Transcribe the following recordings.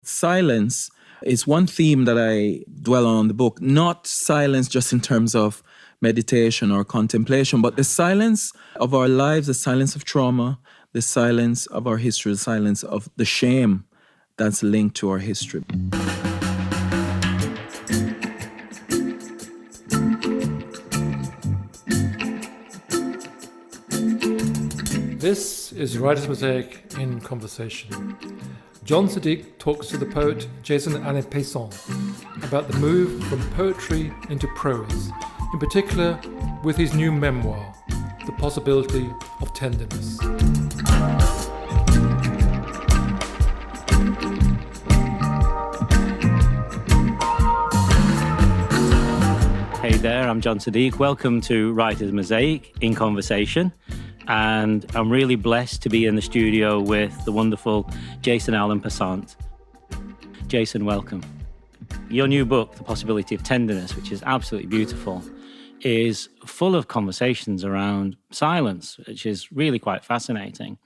Silence is one theme that I dwell on in the book, not silence just in terms of meditation or contemplation, but the silence of our lives, the silence of trauma, the silence of our history, the silence of the shame that's linked to our history. This is Writer's Mosaic in Conversation. John Siddique talks to the poet Jason Allen-Paisant about the move from poetry into prose, in particular with his new memoir, The Possibility of Tenderness. Hey there, I'm John Siddique. Welcome to Writer's Mosaic in Conversation. And I'm really blessed to be in the studio with the wonderful Jason Allen-Paisant. Jason, welcome. Your new book, The Possibility of Tenderness, which is absolutely beautiful, is full of conversations around silence, which is really quite fascinating.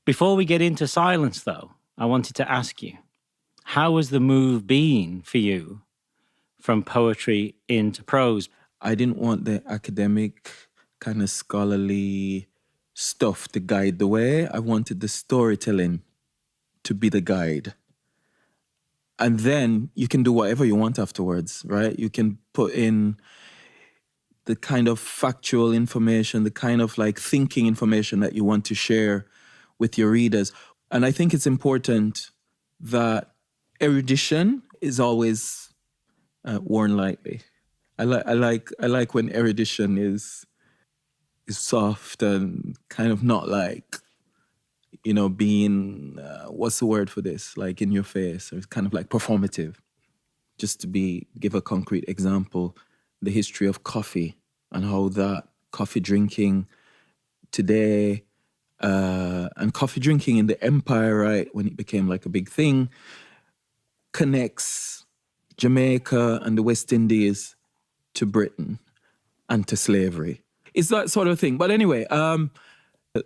Before we get into silence, though, I wanted to ask you, how has the move been for you from poetry into prose? I didn't want the academic kind of scholarly stuff to guide the way. I wanted the storytelling to be the guide. And then you can do whatever you want afterwards, right? You can put in the kind of factual information, the kind of like thinking information that you want to share with your readers. And I think it's important that erudition is always worn lightly. I like when erudition is soft and kind of not like, being, what's the word for this? Like in your face. It's kind of like performative. Just to give a concrete example, the history of coffee and how that coffee drinking today and coffee drinking in the empire, right, when it became like a big thing, connects Jamaica and the West Indies to Britain and to slavery. It's that sort of thing. But anyway, the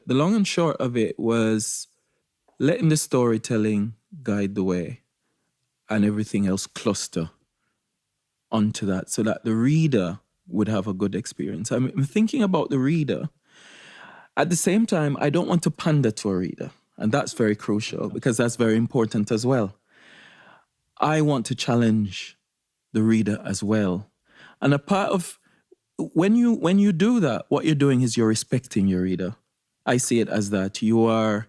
long and short of it was letting the storytelling guide the way and everything else cluster onto that so that the reader would have a good experience. I'm thinking about the reader. At the same time, I don't want to pander to a reader. And that's very crucial because that's very important as well. I want to challenge the reader as well. And a part of when you do that, what you're doing is you're respecting your reader. I see it as that. You are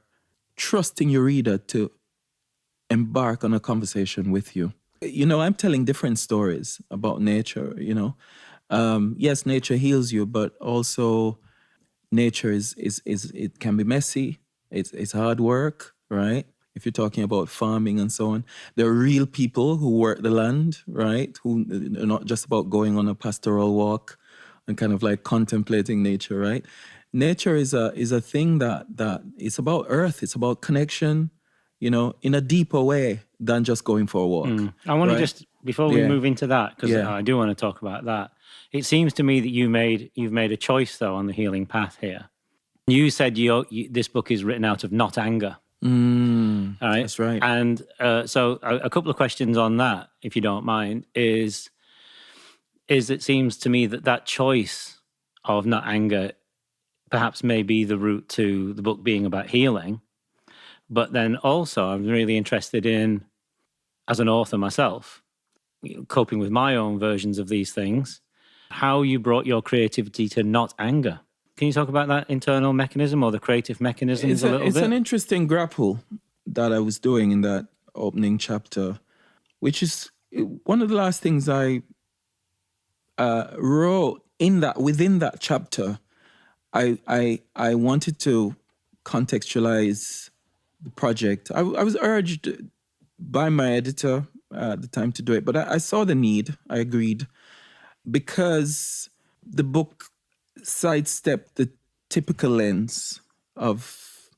trusting your reader to embark on a conversation with you. I'm telling different stories about nature, Yes, nature heals you, but also nature is it can be messy. It's hard work, right? If you're talking about farming and so on, there are real people who work the land, right? Who are not just about going on a pastoral walk and kind of like contemplating nature, right? Nature is a thing that it's about earth. It's about connection, in a deeper way than just going for a walk. I want right? to just, before we move into that, because I do want to talk about that. It seems to me that you've made a choice, though, on the healing path here. You said this book is written out of not anger. All right? That's right. And so a couple of questions on that, if you don't mind, is it seems to me that choice of not anger perhaps may be the route to the book being about healing. But then also I'm really interested in, as an author myself, coping with my own versions of these things, how you brought your creativity to not anger. Can you talk about that internal mechanism or the creative mechanisms a little bit? It's an interesting grapple that I was doing in that opening chapter, which is one of the last things I wrote within that chapter. I wanted to contextualize the project. I was urged by my editor at the time to do it, but I saw the need. I agreed because the book sidestepped the typical lens of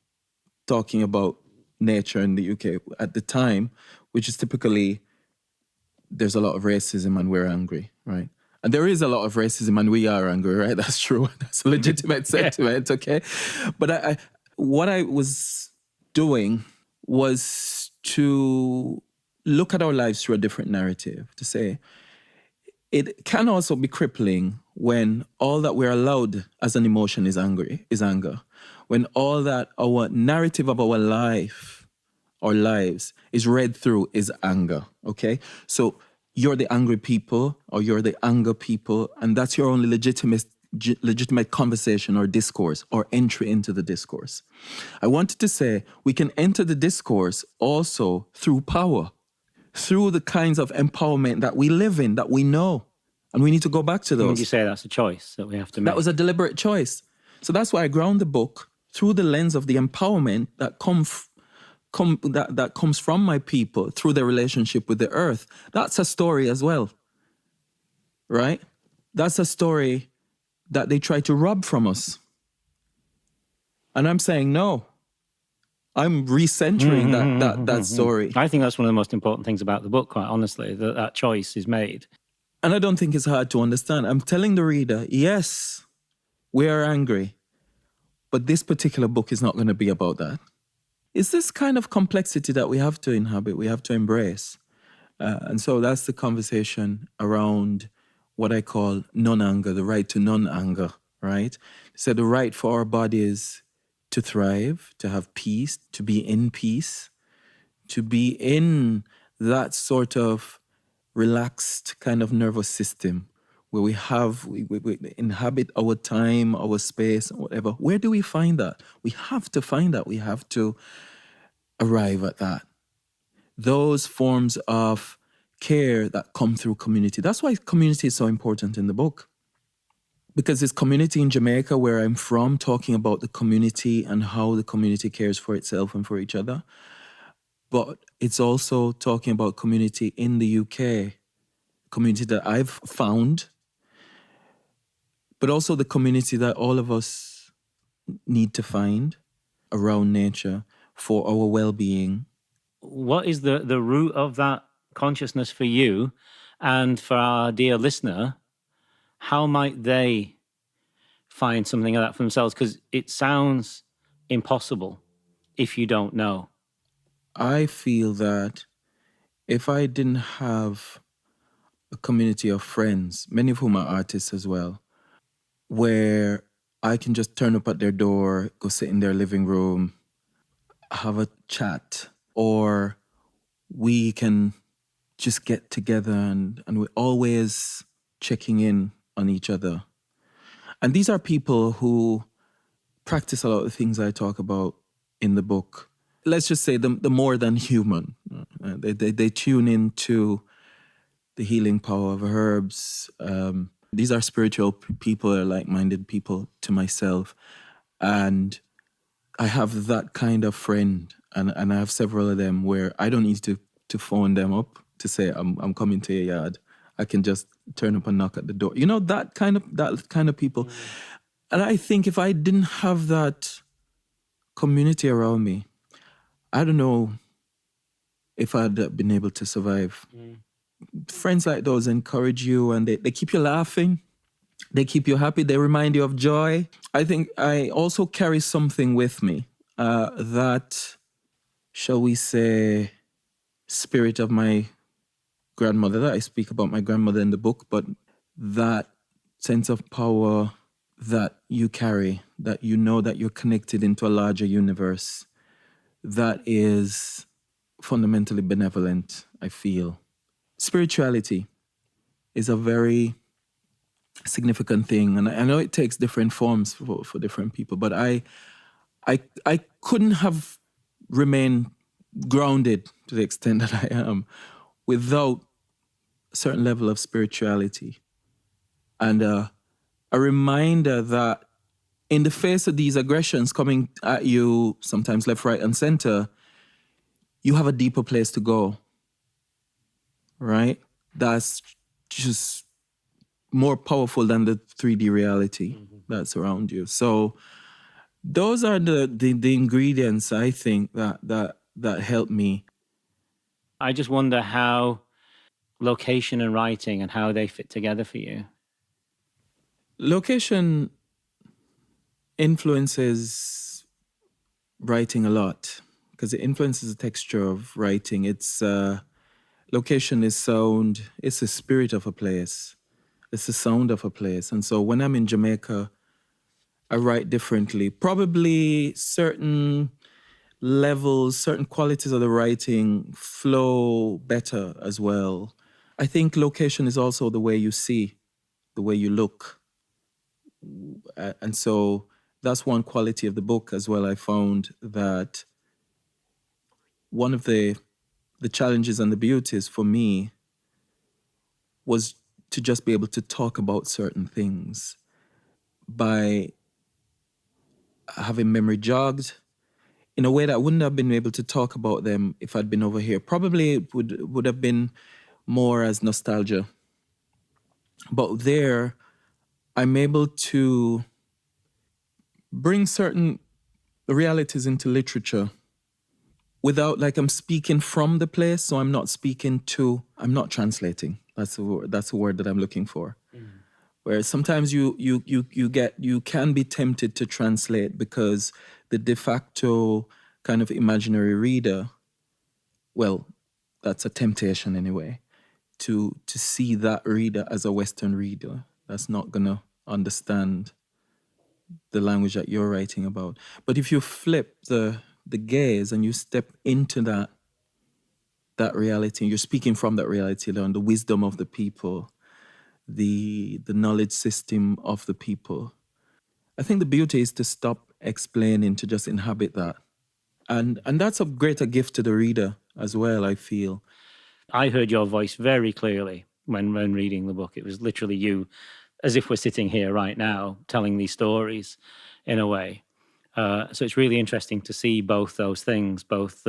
talking about nature in the UK at the time, which is typically there's a lot of racism and we're angry, right? And there is a lot of racism and we are angry, right? That's true. That's a legitimate sentiment, okay? But what I was doing was to look at our lives through a different narrative, to say it can also be crippling when all that we're allowed as an emotion is anger. When all that our narrative of our life or lives is read through is anger, okay? So you're the angry people or you're the anger people, and that's your only legitimate conversation or discourse or entry into the discourse. I wanted to say we can enter the discourse also through power, through the kinds of empowerment that we live in, that we know. And we need to go back to those. Would you say that's a choice that we have to make? That was a deliberate choice. So that's why I ground the book through the lens of the empowerment that that comes from my people through their relationship with the earth. That's a story as well, right? That's a story that they try to rob from us. And I'm saying, no, I'm recentering that story. I think that's one of the most important things about the book, quite honestly, that choice is made. And I don't think it's hard to understand. I'm telling the reader, yes, we are angry, but this particular book is not going to be about that. It's this kind of complexity that we have to inhabit, we have to embrace. And so that's the conversation around what I call non-anger, the right to non-anger, right? So the right for our bodies to thrive, to have peace, to be in peace, to be in that sort of relaxed kind of nervous system where we inhabit our time, our space, whatever. Where do we find that? We have to find that. We have to arrive at that. Those forms of care that come through community. That's why community is so important in the book. Because it's community in Jamaica, where I'm from, talking about the community and how the community cares for itself and for each other. But it's also talking about community in the UK, community that I've found, but also the community that all of us need to find around nature for our well-being. What is the root of that consciousness for you? And for our dear listener, how might they find something like that for themselves? Because it sounds impossible if you don't know. I feel that if I didn't have a community of friends, many of whom are artists as well, where I can just turn up at their door, go sit in their living room, have a chat, or we can just get together and we're always checking in on each other. And these are people who practice a lot of the things I talk about in the book. Let's just say the more than human. They tune into the healing power of herbs. These are spiritual people, are like-minded people to myself. And I have that kind of friend, and I have several of them where I don't need to phone them up to say I'm coming to your yard. I can just turn up and knock at the door. You know, that kind of people. Mm. And I think if I didn't have that community around me, I don't know if I'd been able to survive. Mm. Friends like those encourage you, and they keep you laughing. They keep you happy. They remind you of joy. I think I also carry something with me, that, shall we say, spirit of my grandmother. That I speak about my grandmother in the book, but that sense of power that you carry, that you know that you're connected into a larger universe, that is fundamentally benevolent, I feel. Spirituality is a very significant thing, and I know it takes different forms for different people, but I couldn't have remained grounded to the extent that I am without a certain level of spirituality and a reminder that in the face of these aggressions coming at you, sometimes left, right, and center, you have a deeper place to go, right? That's just more powerful than the 3D reality that's around you. So those are the ingredients, I think, that help me. I just wonder how location and writing and how they fit together for you. Location influences writing a lot, because it influences the texture of writing. It's location is sound. It's the spirit of a place. It's the sound of a place. And so when I'm in Jamaica, I write differently. Probably certain levels, certain qualities of the writing flow better as well. I think location is also the way you see, the way you look. And so that's one quality of the book as well. I found that one of the challenges and the beauties for me was to just be able to talk about certain things by having memory jogged in a way that I wouldn't have been able to talk about them if I'd been over here. Probably it would have been more as nostalgia. But there, I'm able to bring certain realities into literature without, like, I'm speaking from the place, so I'm not translating. That's the word that I'm looking for. Where sometimes you can be tempted to translate because the de facto kind of imaginary reader, well, that's a temptation anyway, to see that reader as a Western reader that's not gonna understand the language that you're writing about. But if you flip the gaze and you step into that reality, you're speaking from that reality, learn the wisdom of the people, the knowledge system of the people. I think the beauty is to stop explaining, to just inhabit that. And that's a greater gift to the reader as well, I feel. I heard your voice very clearly when reading the book. It was literally you, as if we're sitting here right now, telling these stories in a way. So it's really interesting to see both those things, both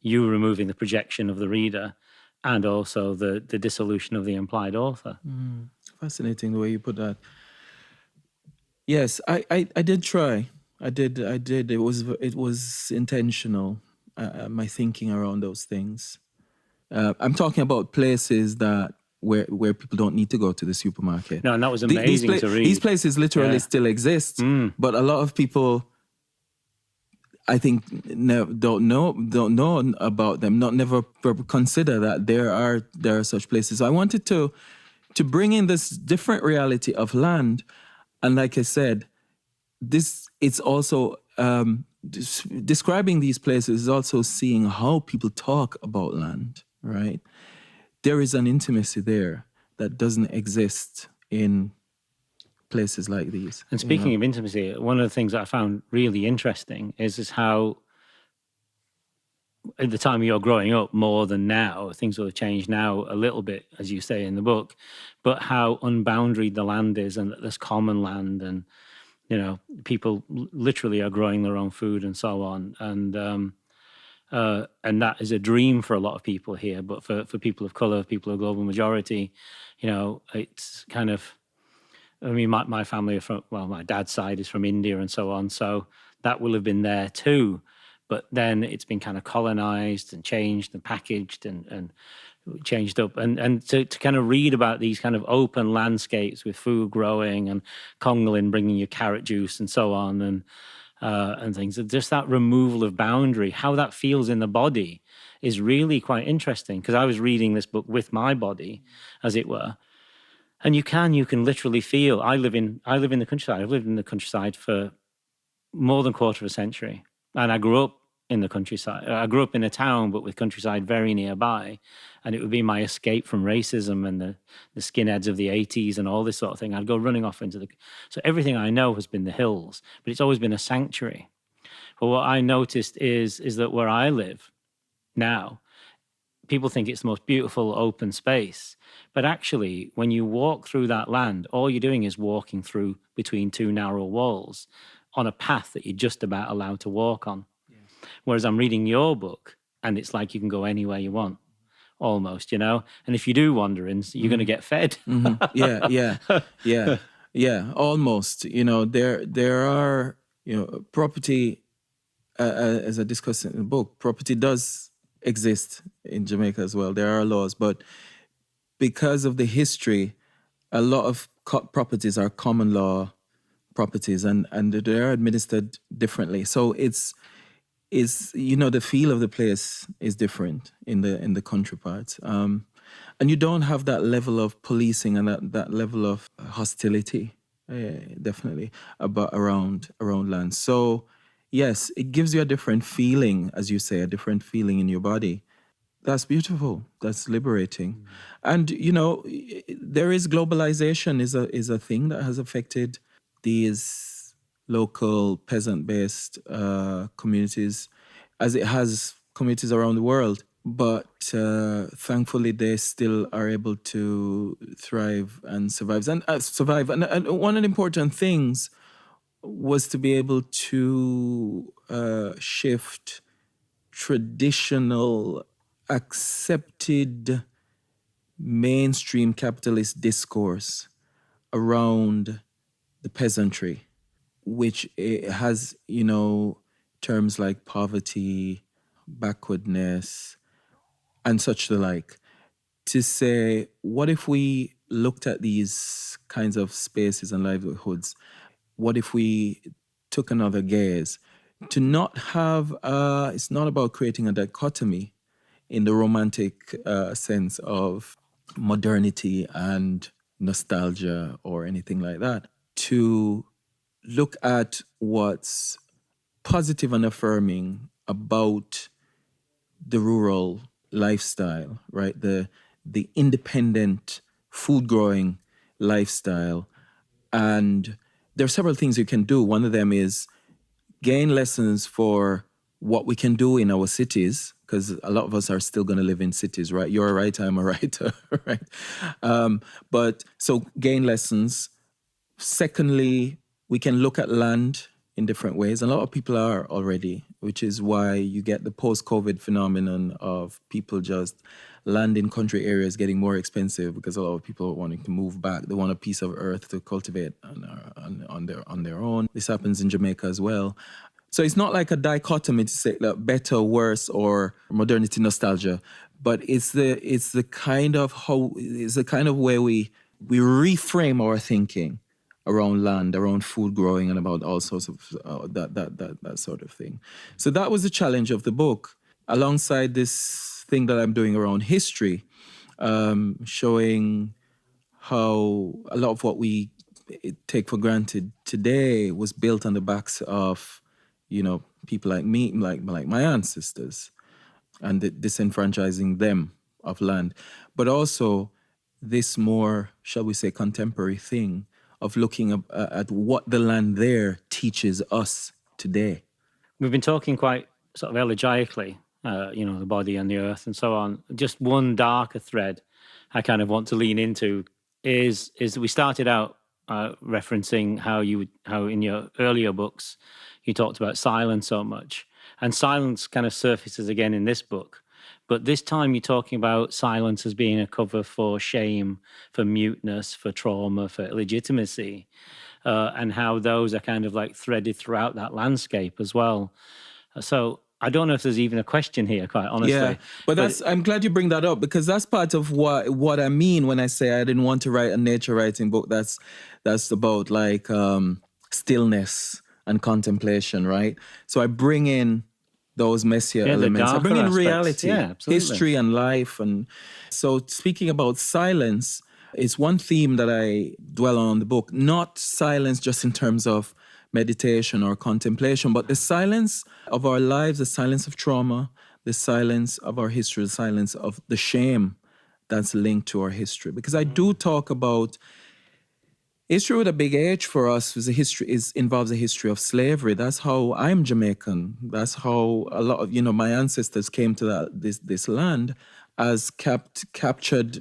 you removing the projection of the reader and also the dissolution of the implied author. Fascinating the way you put that. Yes, I did try. I did. It was intentional. My thinking around those things. I'm talking about places that where people don't need to go to the supermarket. No, and that was amazing to read. These places literally still exist, but a lot of people, I think, don't know about them. Never consider that there are such places. I wanted to bring in this different reality of land, and like I said, it's also describing these places is also seeing how people talk about land. Right, there is an intimacy there that doesn't exist in places like these. And speaking of intimacy, one of the things that I found really interesting is how at the time you're growing up more than now, things will have changed now a little bit, as you say in the book, but how unboundaried the land is and that there's common land and, people literally are growing their own food and so on. And that is a dream for a lot of people here, but for people of color, people of global majority, it's kind of, my family are from, my dad's side is from India and so on. So that will have been there too. But then it's been kind of colonized and changed and packaged and changed up. And to kind of read about these kind of open landscapes with food growing and Congolin bringing you carrot juice and so on and things, just that removal of boundary, how that feels in the body is really quite interesting. Because I was reading this book with my body, as it were. And you can literally feel. I live in the countryside. I've lived in the countryside for more than a quarter of a century, and I grew up in the countryside. I grew up in a town, but with countryside very nearby, and it would be my escape from racism and the skinheads of the 80s and all this sort of thing. I'd go running off into so everything I know has been the hills, but it's always been a sanctuary. But what I noticed is that where I live now, people think it's the most beautiful open space. But actually, when you walk through that land, all you're doing is walking through between two narrow walls on a path that you're just about allowed to walk on. Yeah. Whereas I'm reading your book, and it's like you can go anywhere you want, almost, And if you do wanderings, you're going to get fed. Yeah, almost. There are, property, as I discussed in the book, property does exist in Jamaica as well. There are laws, but because of the history, a lot of properties are common law properties and they're administered differently. So it's is, the feel of the place is different in the country parts, and you don't have that level of policing and that level of hostility, definitely around land. So yes, it gives you a different feeling, as you say, a different feeling in your body. That's beautiful. That's liberating. And there is globalization is a thing that has affected these local peasant-based communities, as it has communities around the world. But thankfully, they still are able to thrive and survive. And one of the important things was to be able to shift traditional, accepted mainstream capitalist discourse around the peasantry, which has, terms like poverty, backwardness, and such the like, to say, what if we looked at these kinds of spaces and livelihoods? What if we took another gaze to not have, it's not about creating a dichotomy in the romantic sense of modernity and nostalgia or anything like that, to look at what's positive and affirming about the rural lifestyle, right? The independent food growing lifestyle. And there are several things you can do. One of them is gain lessons for what we can do in our cities, because a lot of us are still going to live in cities, right? You're a writer, I'm a writer, right? But so gain lessons. Secondly, we can look at land in different ways. A lot of people are already, which is why you get the post-COVID phenomenon of people just land in country areas getting more expensive because a lot of people are wanting to move back. They want a piece of earth to cultivate on their own. This happens in Jamaica as well. So it's not like a dichotomy to say like, better, worse, or modernity, nostalgia, but it's the kind of way we reframe our thinking around land, around food growing, and about all sorts of that sort of thing. So that was the challenge of the book, alongside this thing that I'm doing around history, showing how a lot of what we take for granted today was built on the backs of, people like me, like my ancestors, and disenfranchising them of land. But also this more, shall we say, contemporary thing of looking at what the land there teaches us today. We've been talking quite sort of elegically, the body and the earth and so on. Just one darker thread I kind of want to lean into is that we started out referencing how in your earlier books you talked about silence so much, and silence kind of surfaces again in this book. But this time you're talking about silence as being a cover for shame, for muteness, for trauma, for illegitimacy, and how those are kind of like threaded throughout that landscape as well. So I don't know if there's even a question here, quite honestly. Yeah, but I'm glad you bring that up, because that's part of what I mean when I say I didn't want to write a nature writing book that's about like stillness and contemplation, right? So I bring in those messier elements. I bring in reality, history and life. And so speaking about silence, it's one theme that I dwell on in the book, not silence just in terms of meditation or contemplation, but the silence of our lives, the silence of trauma, the silence of our history, the silence of the shame that's linked to our history. Because I do talk about history with a big H for us involves a history of slavery. That's how I'm Jamaican. That's how a lot of my ancestors came to this land as captured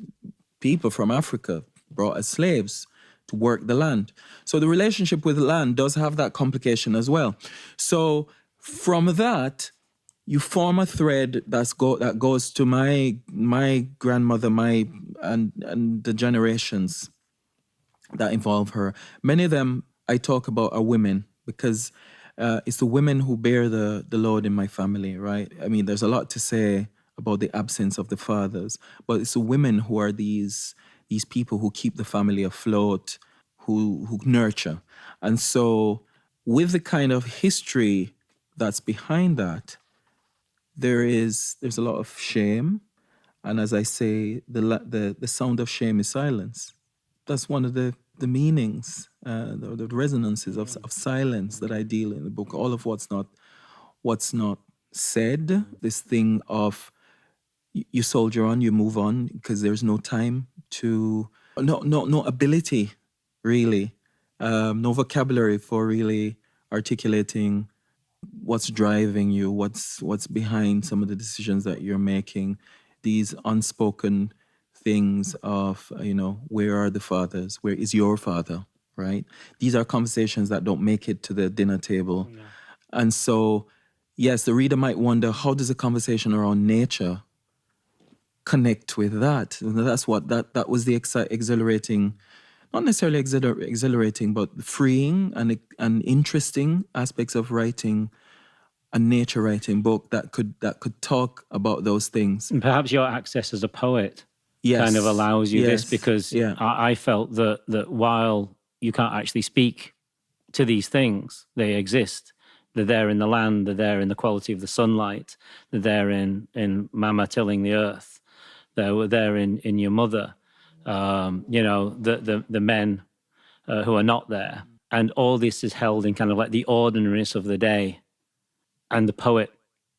people from Africa, brought as slaves to work the land. So the relationship with the land does have that complication as well. So from that, you form a thread that goes to my grandmother, and the generations that involve her. Many of them I talk about are women, because it's the women who bear the load in my family, right? I mean, there's a lot to say about the absence of the fathers, but it's the women who are these people who keep the family afloat, who nurture. And so with the kind of history that's behind that, there's a lot of shame, and as I say, the sound of shame is silence. That's one of the meanings, the resonances of silence that I deal in the book. All of what's not said. This thing of you soldier on, you move on, because there's no time to no ability, really, no vocabulary for really articulating what's driving you, what's behind some of the decisions that you're making, these unspoken things of, where are the fathers? Where is your father? Right? These are conversations that don't make it to the dinner table. Yeah. And so, yes, the reader might wonder, how does a conversation around nature connect with that? And that's what that was the exhilarating, not necessarily exhilarating, but freeing and interesting aspects of writing a nature writing book that could talk about those things. And perhaps your access as a poet yes. kind of allows you this, because yeah. I felt that while you can't actually speak to these things, they exist. They're there in the land, they're there in the quality of the sunlight, they're there in Mama tilling the earth, they were there in your mother, the men who are not there. And all this is held in kind of like the ordinariness of the day. And the poet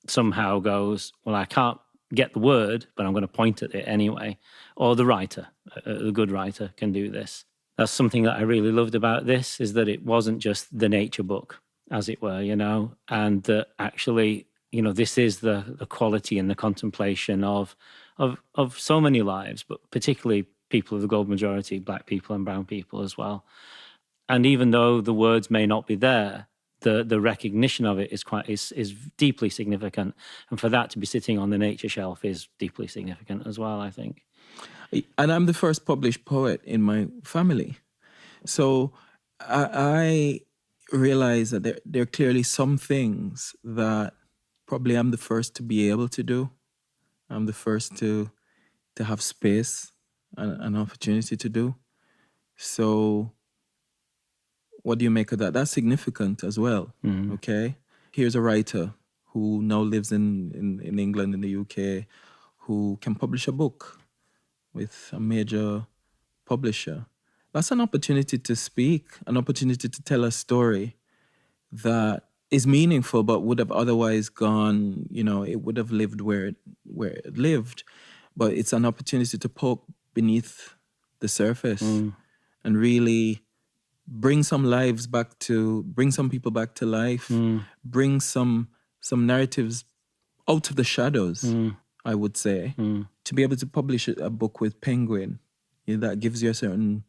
somehow goes, well, I can't get the word, but I'm going to point at it anyway. Or the writer, a good writer, can do this. That's something that I really loved about this, is that it wasn't just the nature book, as it were, and that actually, this is the quality and the contemplation of so many lives, but particularly people of the gold majority, black people and brown people as well. And even though the words may not be there, the recognition of it is deeply significant, and for that to be sitting on the nature shelf is deeply significant as well, I think. And I'm the first published poet in my family, so I realize that there are clearly some things that probably I'm the first to be able to do. I'm the first to have space and an opportunity to do. So what do you make of that? That's significant as well. Mm-hmm. Okay. Here's a writer who now lives in England, in the UK, who can publish a book with a major publisher. That's an opportunity to speak, an opportunity to tell a story that is meaningful, but would have otherwise gone, it would have lived where it lived. But it's an opportunity to poke beneath the surface and really bring some people back to life, bring some narratives out of the shadows, I would say, to be able to publish a book with Penguin, that gives you a certain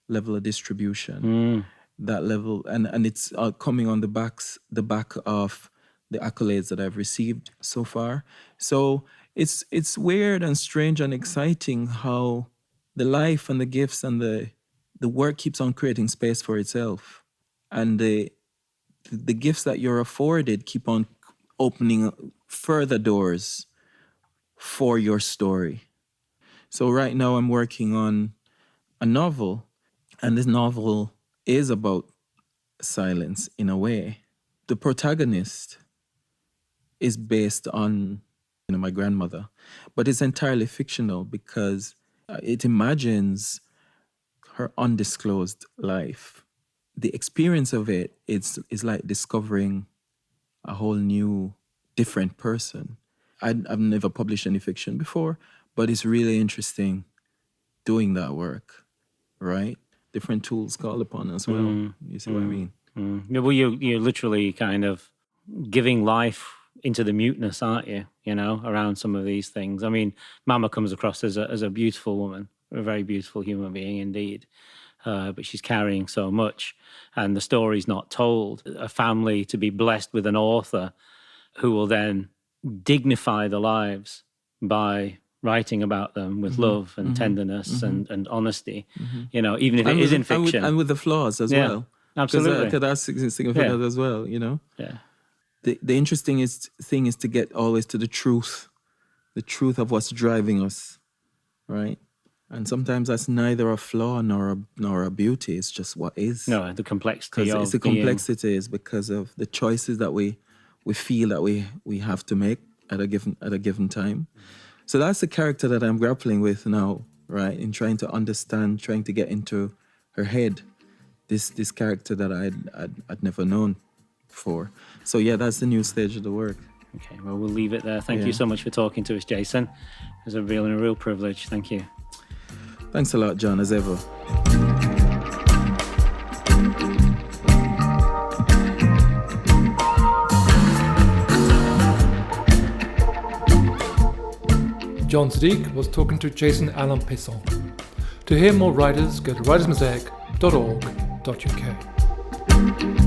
level of distribution, that level, and it's coming on the back of the accolades that I've received so far. So it's weird and strange and exciting how the life and the gifts and the work keeps on creating space for itself, and the gifts that you're afforded keep on opening further doors for your story. So right now I'm working on a novel, and this novel is about silence in a way. The protagonist is based on my grandmother, but it's entirely fictional because it imagines her undisclosed life. The experience of it is like discovering a whole new, different person. I've never published any fiction before, but it's really interesting doing that work, right? Different tools called upon as well. You see what I mean? Yeah, well, you're literally kind of giving life into the muteness, aren't you? Around some of these things. I mean, Mama comes across as a beautiful woman, a very beautiful human being indeed. But she's carrying so much, and the story's not told. A family to be blessed with an author who will then dignify the lives by writing about them with love and tenderness and honesty, even if it is in fiction. And with the flaws as well. Absolutely. Because that's significant as well, Yeah. The interesting thing is to get always to the truth of what's driving us, right? And sometimes that's neither a flaw nor a beauty. It's just what is. No, the complexity. Because it's the complexity is because of the choices that we feel that we have to make at a given time. So that's the character that I'm grappling with now, right? In trying to understand, trying to get into her head, this character that I'd never known before. So yeah, that's the new stage of the work. Okay, well, we'll leave it there. Thank you so much for talking to us, Jason. It was a real privilege. Thank you. Thanks a lot, John, as ever. John Siddique was talking to Jason Allen-Paisant. To hear more writers, go to writersmosaic.org.uk.